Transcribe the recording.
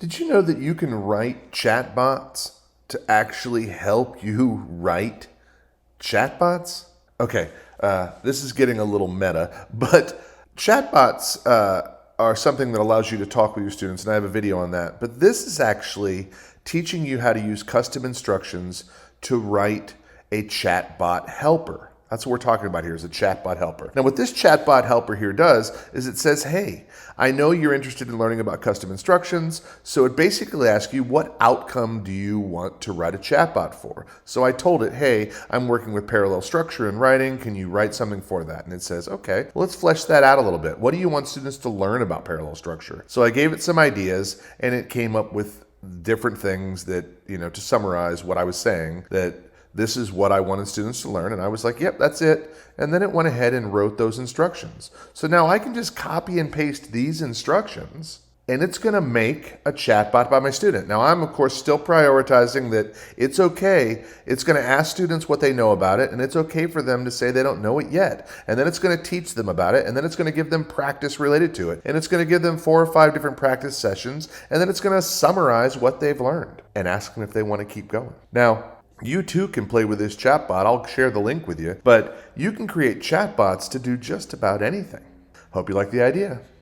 Did you know that you can write chatbots to actually help you write chatbots? Okay, this is getting a little meta, but chatbots are something that allows you to talk with your students, and I have a video on that. But this is actually teaching you how to use custom instructions to write a chatbot helper. That's what we're talking about here, is a chatbot helper. Now what this chatbot helper here does is it says, hey, I know you're interested in learning about custom instructions, so it basically asks you, what outcome do you want to write a chatbot for? So I told it, hey, I'm working with parallel structure in writing, can you write something for that? And it says, okay, well, let's flesh that out a little bit. What do you want students to learn about parallel structure? So I gave it some ideas, and it came up with different things that, to summarize what I was saying, that this is what I wanted students to learn. And I was like, yep, that's it. And then it went ahead and wrote those instructions. So now I can just copy and paste these instructions, and it's going to make a chatbot by my student. Now I'm, of course, still prioritizing that it's okay. It's going to ask students what they know about it, and it's okay for them to say they don't know it yet. And then it's going to teach them about it, and then it's going to give them practice related to it. And it's going to give them 4 or 5 different practice sessions, and then it's going to summarize what they've learned and ask them if they want to keep going. Now, you too can play with this chatbot. I'll share the link with you, but you can create chatbots to do just about anything. Hope you like the idea.